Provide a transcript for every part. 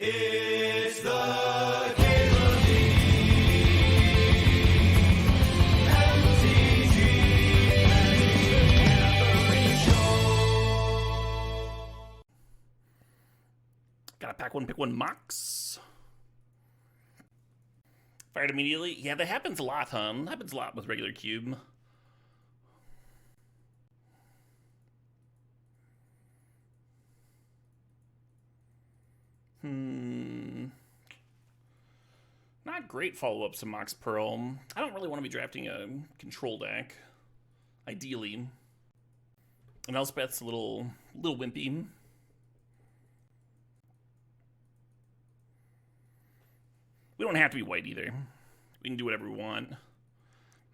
It's the Cable Show. Gotta pack one, pick one, Mox. Fired immediately. Yeah, that happens a lot, huh? Happens a lot with regular cube. Not great follow-ups to Mox Pearl. I don't really want to be drafting a control deck. Ideally. And Elspeth's a little wimpy. We don't have to be white either. We can do whatever we want.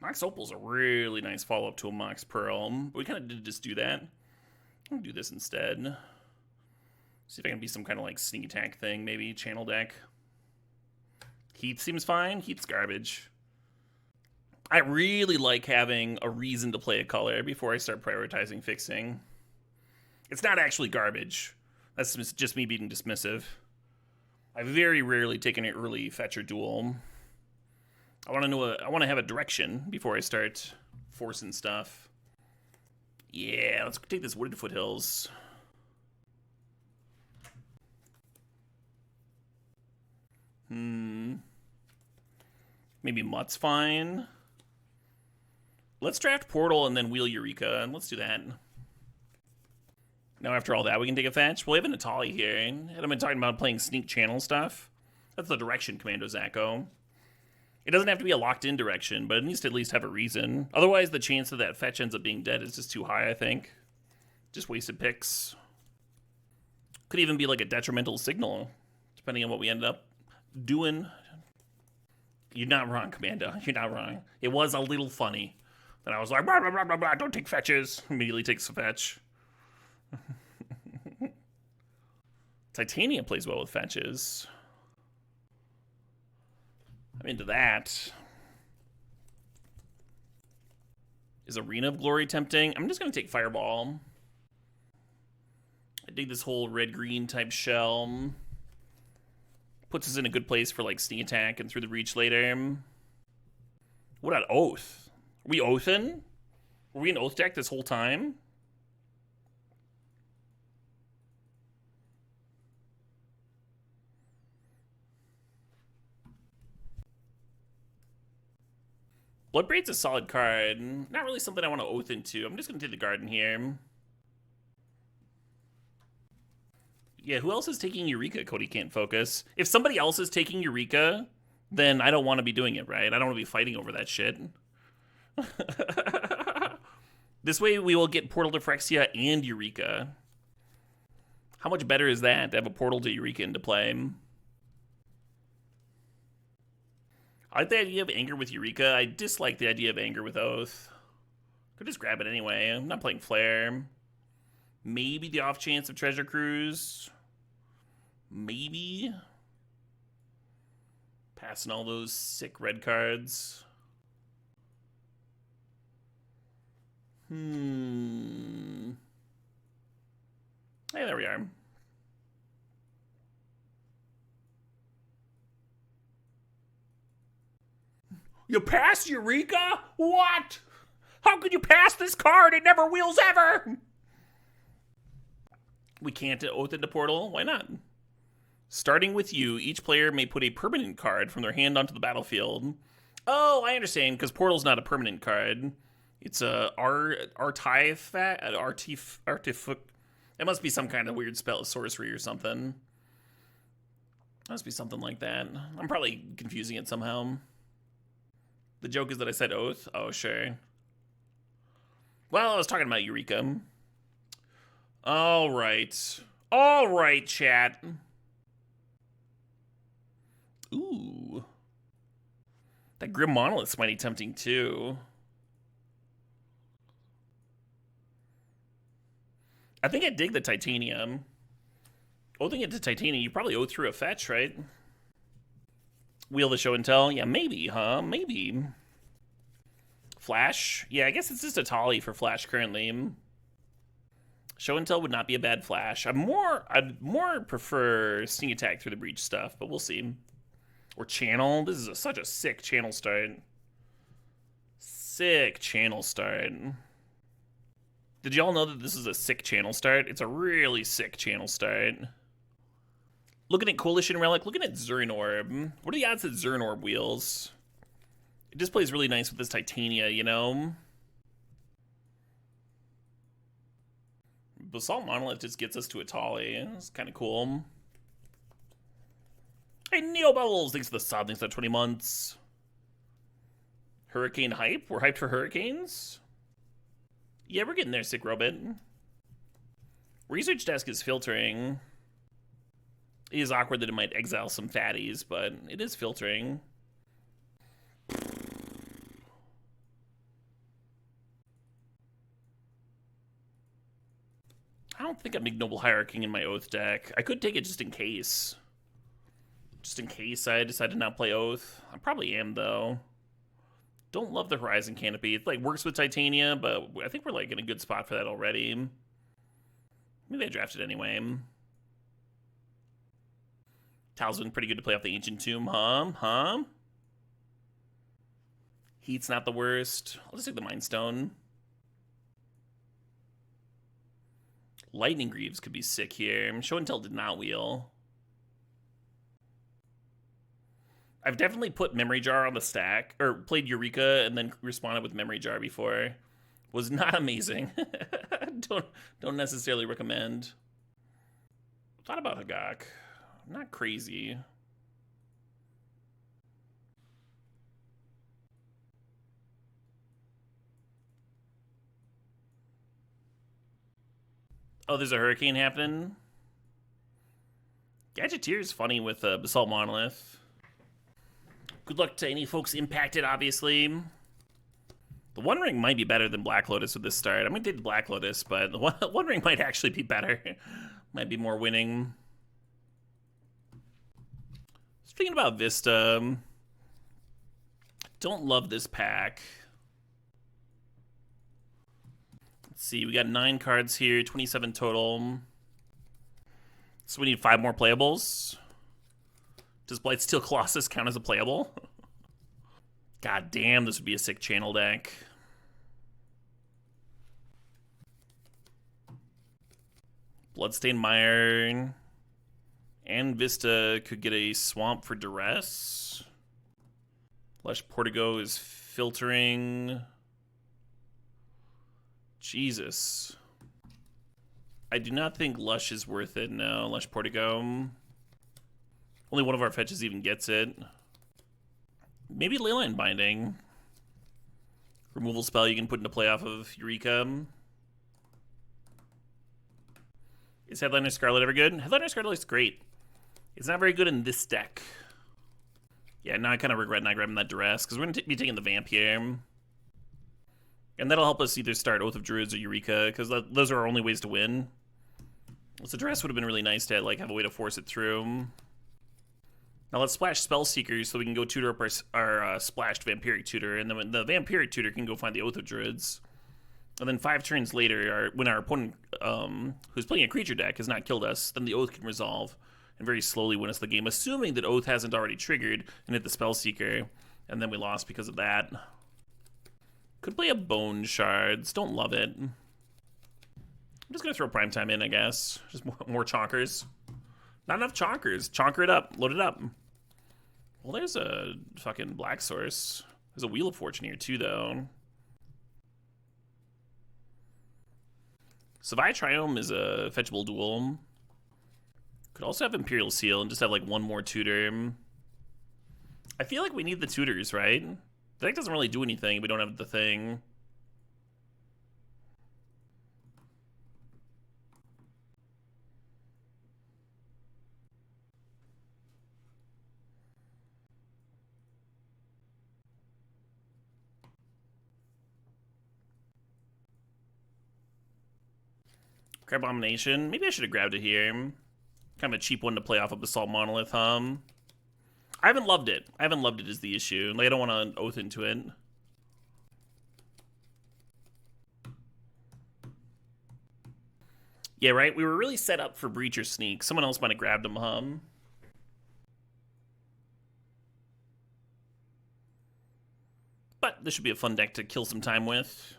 Mox Opal's a really nice follow-up to a Mox Pearl. But we kind of did just do that. I'm going to do this instead. See if I can be some kind of like sneak attack thing, maybe. Channel deck. Heath seems fine. Heath's garbage. I really like having a reason to play a color before I start prioritizing fixing. It's not actually garbage. That's just me being dismissive. I very rarely take an early fetch or duel. I want to have a direction before I start forcing stuff. Yeah, let's take this Wooded Foothills. Maybe Mutt's fine. Let's draft Portal and then wheel Eureka, and let's do that. Now after all that, we can take a fetch. Well, we have a Natali here, and I've been talking about playing sneak channel stuff. That's the direction, Commando Zacho. It doesn't have to be a locked-in direction, but it needs to at least have a reason. Otherwise, the chance that that fetch ends up being dead is just too high, I think. Just wasted picks. Could even be like a detrimental signal, depending on what we ended up doing. You're not wrong, Commando. You're not wrong. It was a little funny. Then I was like, blah, blah, blah, blah, blah, don't take fetches. Immediately takes a fetch. Titania plays well with fetches. I'm into that. Is Arena of Glory tempting? I'm just going to take Fireball. I dig this whole red-green type shell. Puts us in a good place for like sneak attack and through the reach later. What about Oath? Are we Oathin? Were we an Oath deck this whole time? Bloodbraid's a solid card. Not really something I want to Oath into. I'm just going to take the Garden here. Yeah, who else is taking Eureka? Cody can't focus. If somebody else is taking Eureka, then I don't want to be doing it, right? I don't want to be fighting over that shit. This way we will get Portal to Phyrexia and Eureka. How much better is that to have a Portal to Eureka into play? I like the idea of Anger with Eureka. I dislike the idea of Anger with Oath. Could just grab it anyway. I'm not playing Flare. Maybe the off chance of Treasure Cruise. Maybe. Passing all those sick red cards. Hey, there we are. You passed Eureka? What? How could you pass this card? It never wheels ever! We can't Oath into Portal? Why not? Starting with you, each player may put a permanent card from their hand onto the battlefield. Oh, I understand, because Portal's not a permanent card. It's a artifact. It must be some kind of weird spell, sorcery or something. It must be something like that. I'm probably confusing it somehow. The joke is that I said Oath? Oh, sure. Well, I was talking about Eureka. All right. All right, chat. Ooh. That Grim Monolith's mighty tempting, too. I think I dig the Titanium. Oathing it to Titanium, you probably oath through a fetch, right? Wheel the show and tell? Yeah, maybe, huh? Maybe. Flash? Yeah, I guess it's just a Tali for Flash currently. Show and tell would not be a bad flash. I'd more prefer sneak attack through the breach stuff, but we'll see. Or channel. This is such a sick channel start. Sick channel start. Did y'all know that this is a sick channel start? It's a really sick channel start. Looking at Coalition Relic, looking at Zern Orb. What are the odds that Zern Orb wheels? It just plays really nice with this Titania, you know? Basalt Monolith just gets us to a Tali. It's kind of cool. Hey, Neo Bubbles, thanks for the sub, thanks for the 20 months. Hurricane hype? We're hyped for hurricanes? Yeah, we're getting there, Sick Robot. Research desk is filtering. It is awkward that it might exile some fatties, but it is filtering. I don't think I'm Ignoble Hierarchy in my Oath deck. I could take it just in case. Just in case I decide to not play Oath. I probably am, though. Don't love the Horizon Canopy. It like works with Titania, but I think we're like in a good spot for that already. Maybe I drafted anyway. Tal's been pretty good to play off the Ancient Tomb, huh? Heat's not the worst. I'll just take the Mind Stone. Lightning Greaves could be sick here. Show and Tell did not wheel. I've definitely put Memory Jar on the stack, or played Eureka and then responded with Memory Jar before. Was not amazing. don't necessarily recommend. Thought about Hagak. Not crazy. Oh, there's a hurricane happening. Gadgeteer is funny with Basalt Monolith. Good luck to any folks impacted, obviously. The One Ring might be better than Black Lotus with this start. I'm going to take the Black Lotus, but the One Ring might actually be better. Might be more winning. Speaking about Vista, don't love this pack. Let's see, we got 9 cards here, 27 total. So we need 5 more playables. Does Blightsteel Colossus count as a playable? God damn, this would be a sick channel deck. Bloodstained Mire. And Vista could get a Swamp for Duress. Lush Portigo is filtering. Jesus. I do not think Lush is worth it, no. Lush Portigo. Only one of our fetches even gets it. Maybe Leyline Binding. Removal spell you can put into play off of Eureka. Is Headliner Scarlet ever good? Headliner Scarlet looks great. It's not very good in this deck. Yeah, now I kind of regret not grabbing that Duress, because we're going to be taking the Vamp here. And that'll help us either start Oath of Druids or Eureka, because those are our only ways to win. So Duress would have been really nice to like have a way to force it through. Now let's splash Spellseeker so we can go tutor up our splashed Vampiric Tutor, and then the Vampiric Tutor can go find the Oath of Druids. And then 5 turns later, when our opponent, who's playing a creature deck, has not killed us, then the Oath can resolve and very slowly win us the game, assuming that Oath hasn't already triggered and hit the Spellseeker, and then we lost because of that. Could play a Bone Shards. Don't love it. I'm just going to throw Primetime in, I guess. Just more chonkers. Not enough chonkers. Chonker it up. Load it up. Well, there's a fucking Black Source. There's a Wheel of Fortune here, too, though. Savai Triome is a fetchable duel. Could also have Imperial Seal and just have, like, one more tutor. I feel like we need the tutors, right? The deck doesn't really do anything if we don't have the thing. Crab Abomination. Maybe I should have grabbed it here. Kind of a cheap one to play off of Basalt Monolith, I haven't loved it. I haven't loved it is the issue. Like, I don't want to Oath into it. Yeah, right? We were really set up for Breach or Sneak. Someone else might have grabbed him, But this should be a fun deck to kill some time with.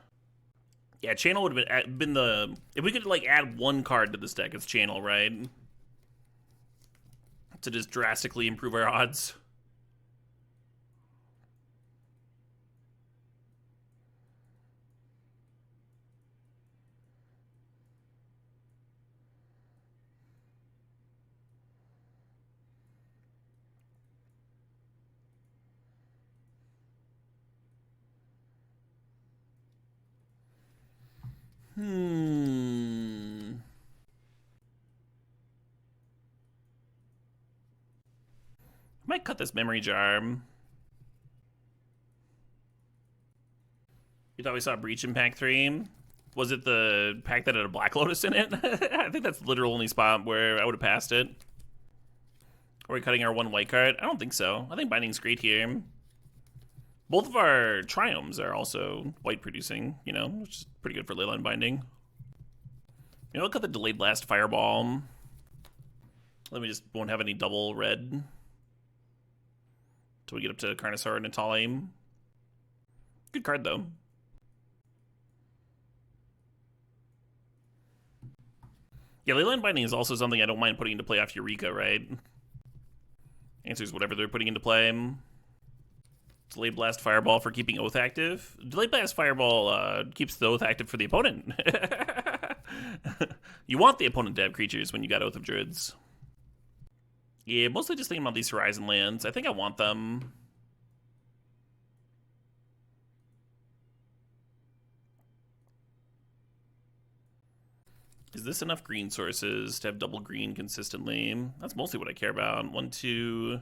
Yeah, Channel would have been the... If we could, like, add one card to this deck, it's Channel, right? To just drastically improve our odds. Might cut this memory jar. You thought we saw Breach in pack 3? Was it the pack that had a Black Lotus in it? I think that's the literal only spot where I would have passed it. Are we cutting our one white card? I don't think so. I think Binding's great here. Both of our Triomes are also white producing, you know, which is pretty good for Leyline Binding. You know, I'll cut the Delayed Blast Fireball. Then we just won't have any double red until we get up to Carnosaur and Natali. Good card, though. Yeah, Leyline Binding is also something I don't mind putting into play off Eureka, right? Answers whatever they're putting into play. Delayed Blast Fireball for keeping Oath active. Delayed Blast Fireball keeps the Oath active for the opponent. You want the opponent to have creatures when you got Oath of Druids. Yeah, mostly just thinking about these Horizon lands. I think I want them. Is this enough green sources to have double green consistently? That's mostly what I care about. 1, 2,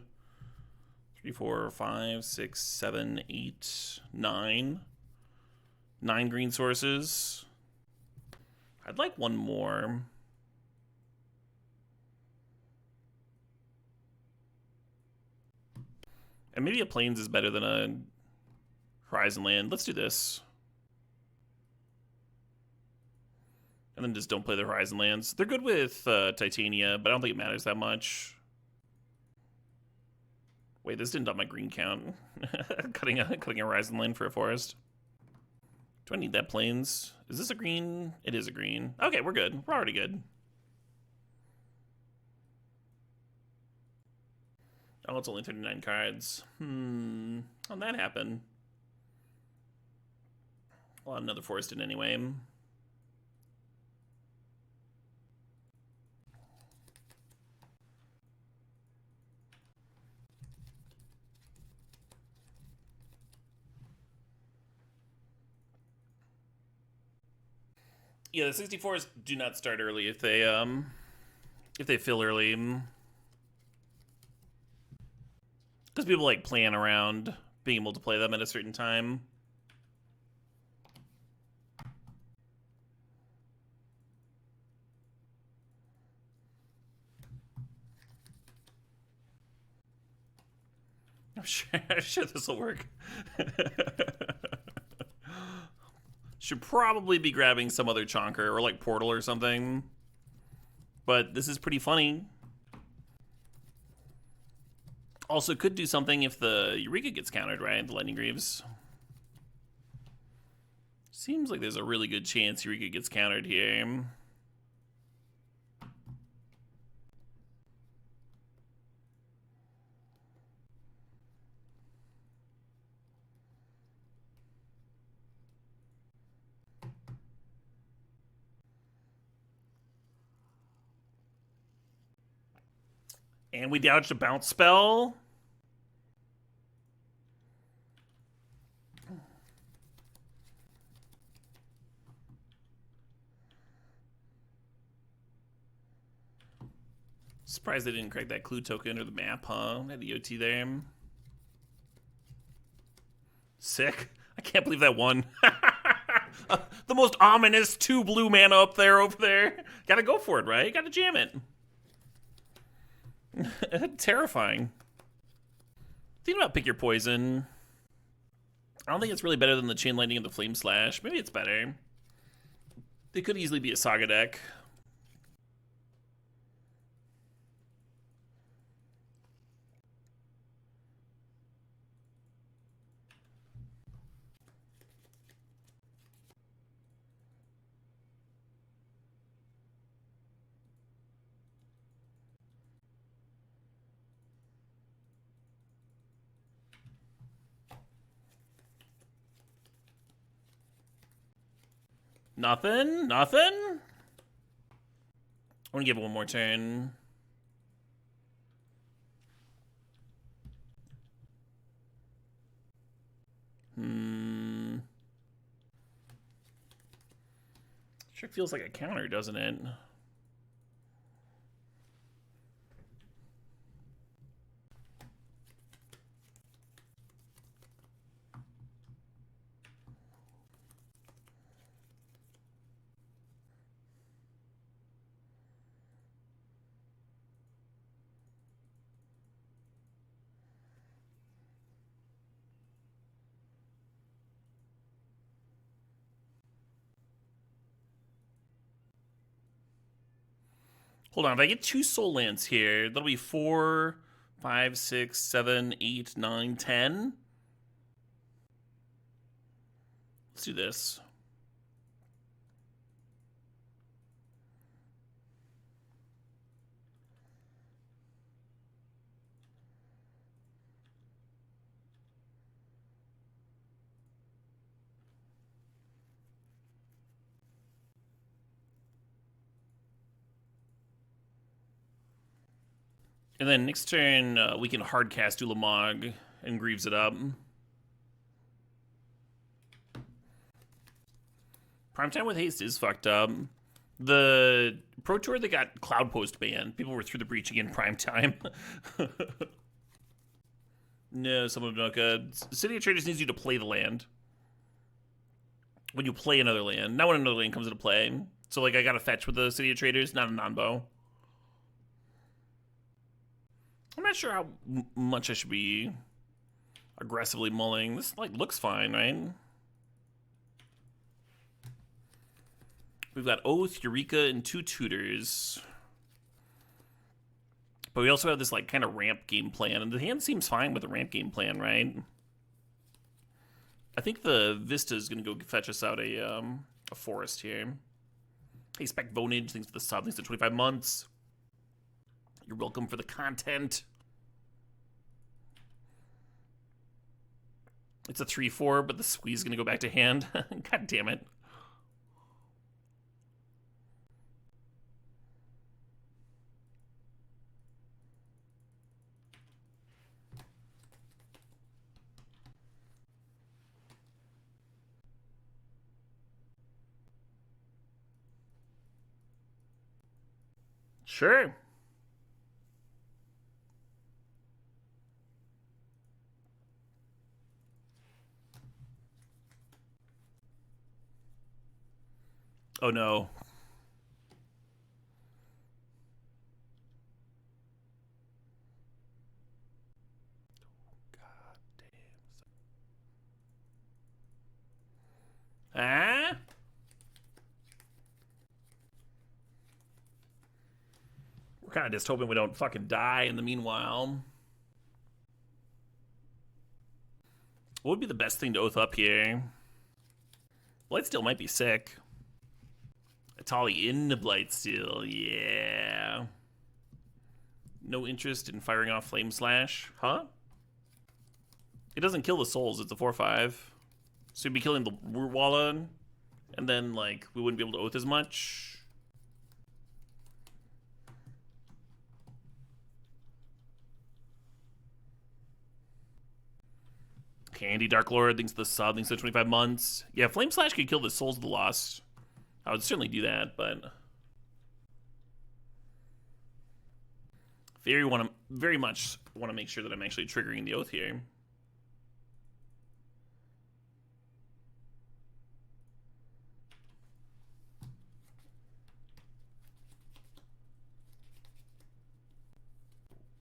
3, 4, 5, 6, 7, 8, 9. 9 green sources. I'd like one more. And maybe a Plains is better than a Horizon land. Let's do this. And then just don't play the Horizon lands. They're good with Titania, but I don't think it matters that much. Wait, this didn't up my green count. cutting a Horizon land for a forest. Do I need that Plains? Is this a green? It is a green. Okay, we're good. We're already good. Oh, it's only 39 cards. How'd that happen? I'll add another forest in anyway. Yeah, the 64s do not start early if they fill early. Because people like plan around being able to play them at a certain time. I'm sure this will work. Should probably be grabbing some other chonker or like Portal or something. But this is pretty funny. Also could do something if the Eureka gets countered, right? The Lightning Greaves. Seems like there's a really good chance Eureka gets countered here. And we dodged a bounce spell. Surprised they didn't crack that clue token or the map, huh? Had the OT there. Sick. I can't believe that won. The most ominous 2 blue mana up there over there. Gotta go for it, right? Gotta jam it. Terrifying. Thinking about Pick Your Poison. I don't think it's really better than the Chain Lightning and the Flame Slash. Maybe it's better. They could easily be a Saga deck. Nothing? Nothing? I want to give it one more turn. Sure feels like a counter, doesn't it? Hold on, if I get 2 soul lands here, that'll be 4, 5, 6, 7, 8, 9, 10. Let's do this. And then next turn, we can hard cast Ulamog and Greaves it up. Primetime with haste is fucked up. The Pro Tour that got Cloud Post banned, people were through the breach again primetime. No, someone of Noka. City of Traders needs you to play the land. When you play another land, not when another land comes into play. So, like, I got a fetch with the City of Traders, not a non-bow. I'm not sure how much I should be aggressively mulling. This, like, looks fine, right? We've got Oath, Eureka, and 2 tutors. But we also have this, like, kind of ramp game plan. And the hand seems fine with the ramp game plan, right? I think the Vista is going to go fetch us out a forest here. Hey, Spec Vonage, thanks for the sub, thanks for 25 months. You're welcome for the content. It's a 3-4, but the squeeze is going to go back to hand. God damn it. Sure. Oh no. God damn. Ah? We're kind of just hoping we don't fucking die in the meanwhile. What would be the best thing to oath up here? Blightsteel might be sick. Atali into Blightsteel, yeah. No interest in firing off Flame Slash, huh? It doesn't kill the souls, it's a 4-5. So you'd be killing the Walla, and then, like, we wouldn't be able to oath as much. Candy Dark Lord, thanks to the sub, thanks to 25 months. Yeah, Flame Slash could kill the Souls of the Lost. I would certainly do that, but very much want to make sure that I'm actually triggering the oath here.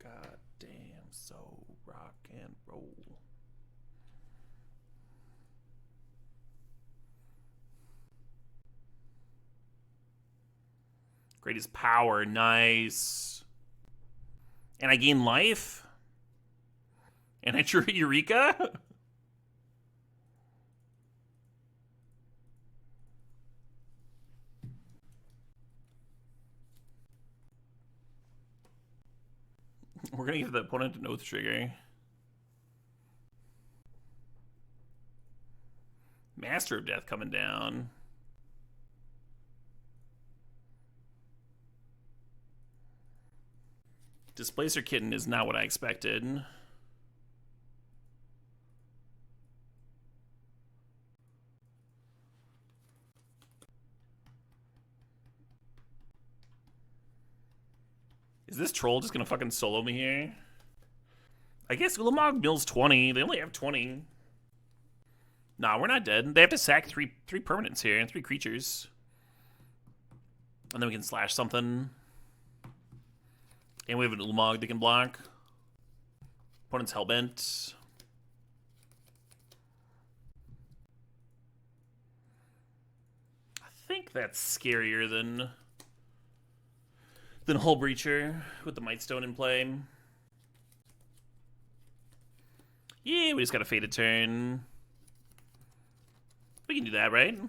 God damn, so rock and roll. Greatest power, nice. And I gain life? And I true Eureka? We're gonna give the opponent an oath trigger. Master of Death coming down. Displacer Kitten is not what I expected. Is this troll just gonna fucking solo me here? I guess Ulamog mills 20. They only have 20. Nah, we're not dead. They have to sack three permanents here, 3 creatures. And then we can slash something. And we have an Ulamog that can block. Opponent's Hellbent. I think that's scarier than Hull Breacher with the Mightstone in play. Yeah, we just got a Fated turn. We can do that, right?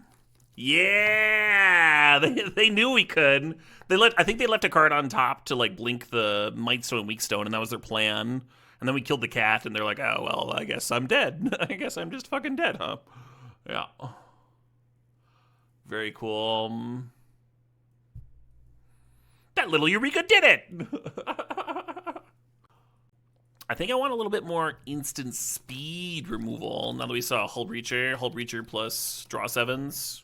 Yeah, they knew we could. I think they left a card on top to like blink the Mightstone and Weakstone, and that was their plan. And then we killed the cat, and they're like, "Oh well, I guess I'm dead. I guess I'm just fucking dead, huh?" Yeah. Very cool. That little Eureka did it! I think I want a little bit more instant speed removal. Now that we saw Hull Breacher plus draw 7s.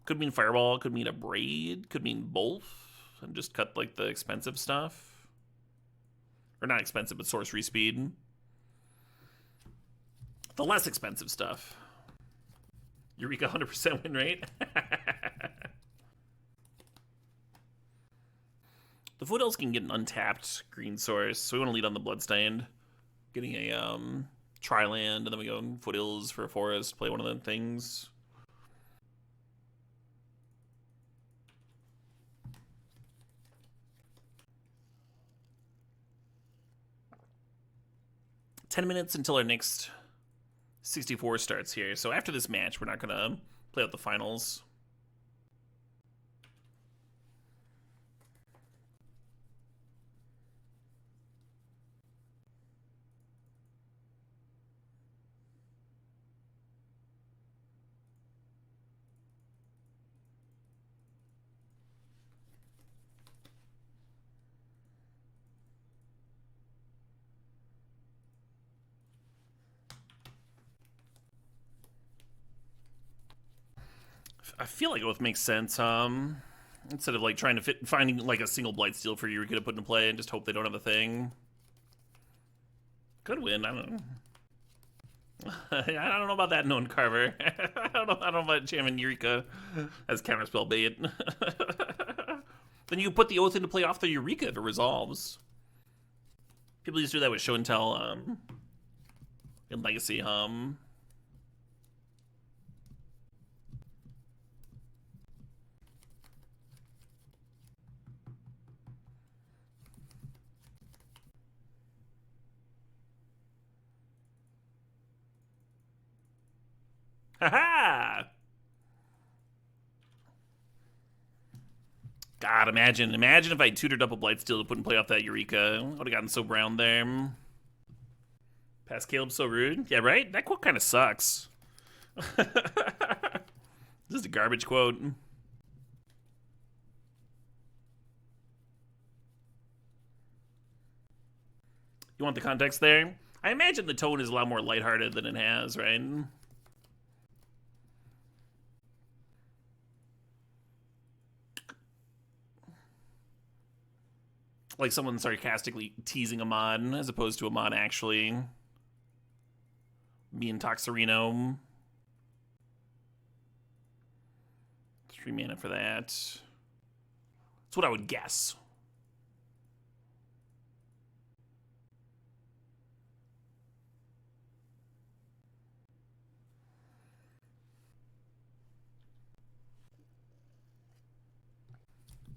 Could mean Fireball, could mean a Braid, could mean both. And just cut like the expensive stuff. Or not expensive, but sorcery speed. The less expensive stuff. Eureka 100% win rate. The Foothills can get an untapped green source, so we want to lead on the Bloodstained. Getting a Tri-land, and then we go Foothills for a forest, play one of the things. $10 minutes until our next 64 starts here. So after this match, we're not going to play out the finals. I feel like Oath makes sense. Instead of like trying to finding like a single Blightsteel for Eureka to put into play and just hope they don't have a thing. Could win. I don't know. I don't know about that known Carver. I don't know about jamming Eureka as counterspell bait. Then you can put the Oath into play off the Eureka if it resolves. People used to do that with Show and Tell in Legacy. Haha! God, imagine if I tutored up a Blightsteel to put in play off that Eureka. I would have gotten so brown there. Past Caleb so rude. Yeah, right? That quote kind of sucks. This is a garbage quote. You want the context there? I imagine the tone is a lot more lighthearted than it has, right? Like someone sarcastically teasing a mod as opposed to a mod actually being Toxarino. 3 mana for that. That's what I would guess.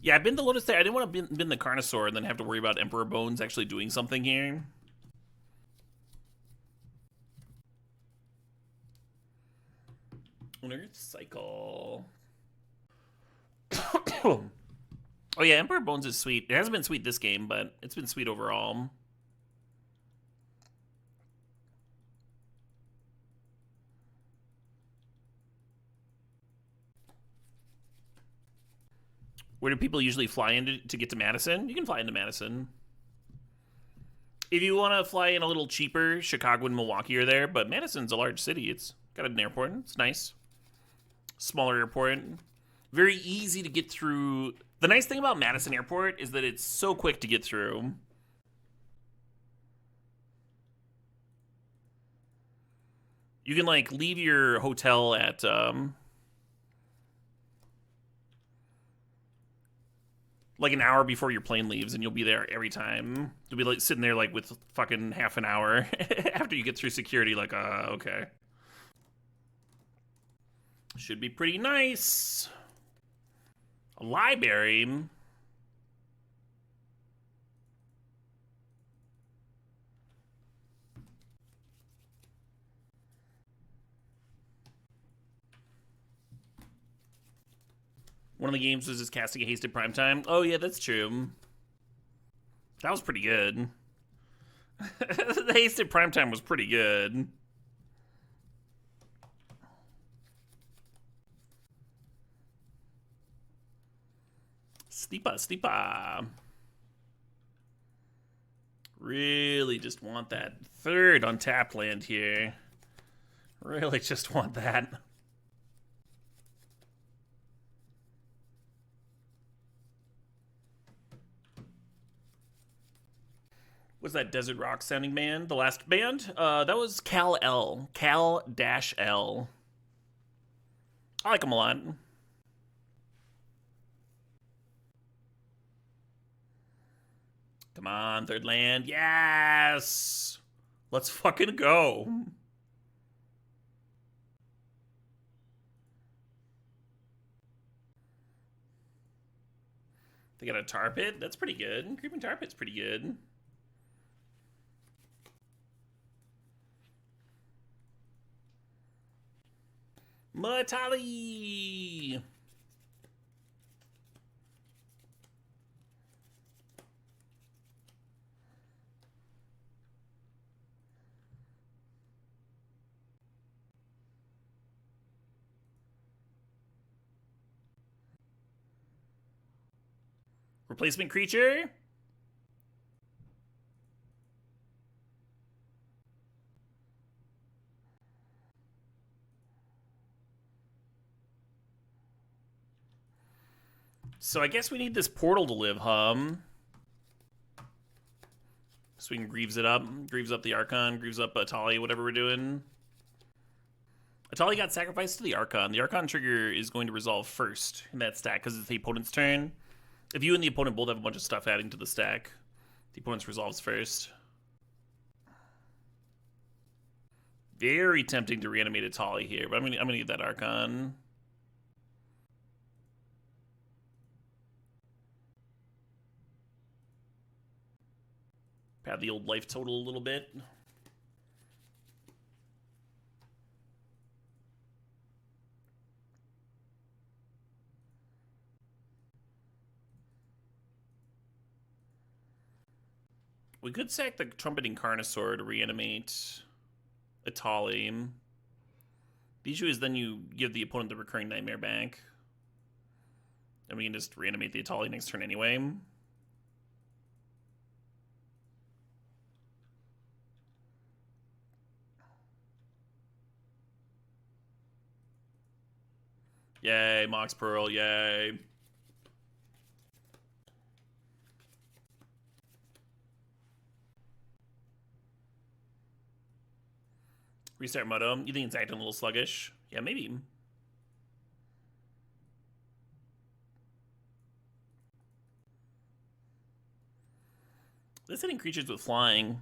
Yeah, I've been the Lotus there. I didn't want to bin the Carnosaur and then have to worry about Emperor Bones actually doing something here. Nerd Cycle. Oh yeah, Emperor Bones is sweet. It hasn't been sweet this game, but it's been sweet overall. Where do people usually fly into to get to Madison? You can fly into Madison. If you want to fly in a little cheaper, Chicago and Milwaukee are there, but Madison's a large city. It's got an airport. It's nice. Smaller airport. Very easy to get through. The nice thing about Madison Airport is that it's so quick to get through. You can, like, leave your hotel at, like an hour before your plane leaves, and you'll be there every time. You'll be like sitting there like with fucking half an hour after you get through security, like, okay. Should be pretty nice. A library. One of the games was just casting a hasted primetime. Oh yeah, that's true. That was pretty good. The hasted primetime was pretty good. Sleepa. Really just want that third untapped land here. Really just want that. What's that Desert Rock sounding band? The last band? That was Cal-L. Cal-L. I like them a lot. Come on, third land. Yes! Let's fucking go. They got a tar pit? That's pretty good. Creeping tar pit's pretty good. Matali! Replacement creature? So I guess we need this portal to live, so we can Greaves it up. Greaves up the Archon, Greaves up Atali, whatever we're doing. Atali got sacrificed to the Archon. The Archon trigger is going to resolve first in that stack because it's the opponent's turn. If you and the opponent both have a bunch of stuff adding to the stack, the opponent's resolves first. Very tempting to reanimate Atali here, but I'm gonna need that Archon. Pad the old life total a little bit. We could sack the Trumpeting Carnosaur to reanimate Atali. The issue is then you give the opponent the Recurring Nightmare back. And we can just reanimate the Atali next turn anyway. Yay, Mox Pearl, yay. Restart Moto. You think it's acting a little sluggish? Yeah, maybe. This hitting creatures with flying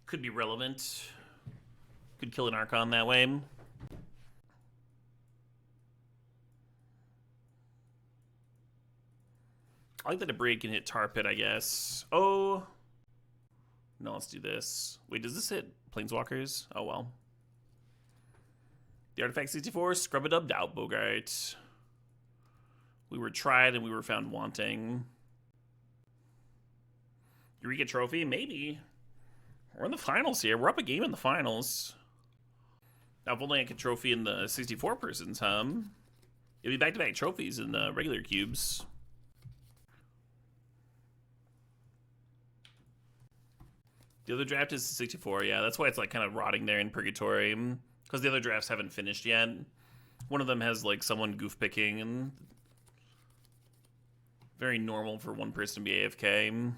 could be relevant. Could kill an Archon that way. I like that a Braid can hit Tar Pit, I guess. Oh. No, let's do this. Wait, does this hit Planeswalkers? Oh, well. The Artifact 64, Scrub It Up, Doubt Bogart. We were tried and we were found wanting. Eureka Trophy? Maybe. We're in the finals here. We're up a game in the finals. Now, if only I could trophy in the 64 persons, It'll be back-to-back trophies in the regular cubes. The other draft is 64, yeah. That's why it's like kind of rotting there in purgatory. Because the other drafts haven't finished yet. One of them has like someone goof picking, and very normal for one person to be AFK.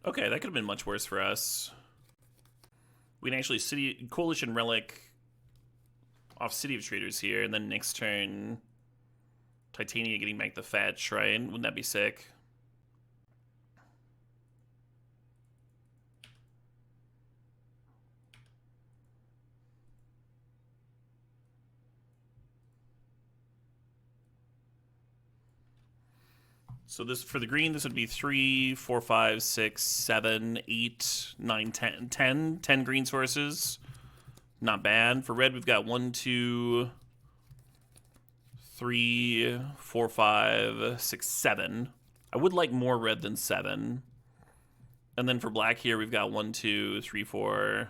Okay, that could have been much worse for us. We can actually Coalition Relic off City of Traders here, and then next turn, Titania getting back the fetch, right? Wouldn't that be sick? So this, for the green, this would be 3, 4, 5, 6, 7, 8, 9, 10. 10 green sources. Not bad. For red, we've got 1, 2, 3, 4, 5, 6, 7. I would like more red than 7. And then for black here, we've got 1, 2, 3, 4,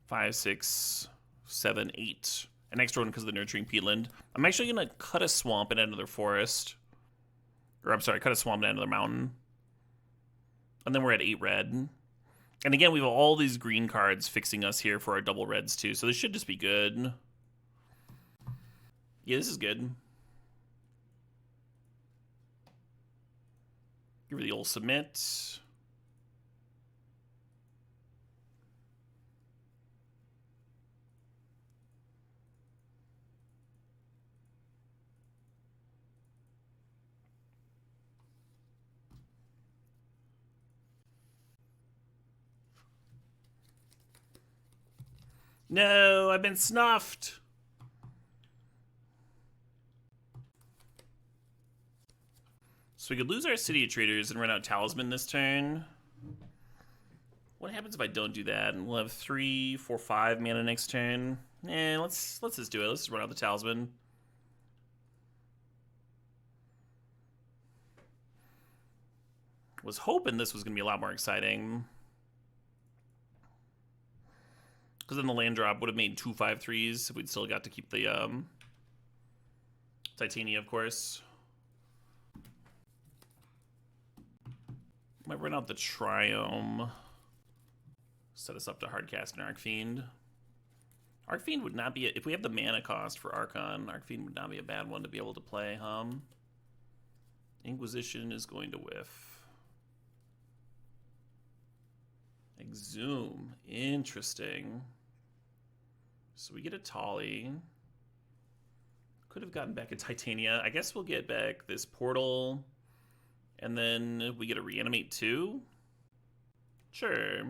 5, 6, 7, 8. An extra one because of the nurturing peatland. I'm actually going to cut a swamp and add another forest. Or I'm sorry, cut a swamp and add another mountain. And then we're at 8 red. And again, we have all these green cards fixing us here for our double reds too, so this should just be good. Yeah, this is good. Give her the old submit. No, I've been snuffed. So we could lose our City of Traders and run out Talisman this turn. What happens if I don't do that? And we'll have 3, 4, 5 mana next turn. Let's just do it. Let's just run out the Talisman. Was hoping this was going to be a lot more exciting. Because then the land drop would have made 2 5/3s if we'd still got to keep the Titania, of course. Might run out the Triome. Set us up to hardcast an Arcfiend. Arcfiend would not be, if we have the mana cost for Archon, Arcfiend would not be a bad one to be able to play, Inquisition is going to whiff. Exhume, interesting. So we get a Tolly. Could have gotten back a Titania. I guess we'll get back this Portal. And then we get a Reanimate too? Sure.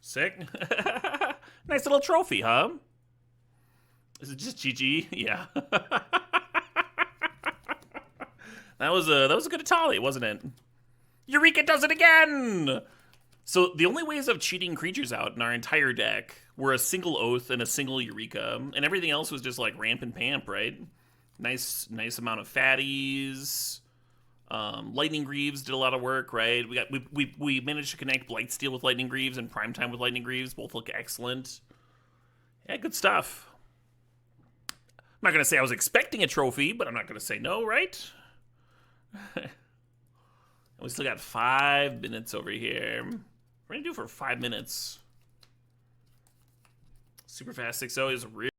Sick. Nice little trophy, huh? Is it just GG? Yeah. That was a good Atali, wasn't it? Eureka does it again! So the only ways of cheating creatures out in our entire deck were a single Oath and a single Eureka, and everything else was just like ramp and pamp, right? Nice amount of fatties. Lightning Greaves did a lot of work, right? We managed to connect Blightsteel with Lightning Greaves and Primetime with Lightning Greaves. Both look excellent. Yeah, good stuff. I'm not going to say I was expecting a trophy, but I'm not going to say no, right? And we still got 5 minutes over here. We're going to do for 5 minutes. Super fast 6-0 is real.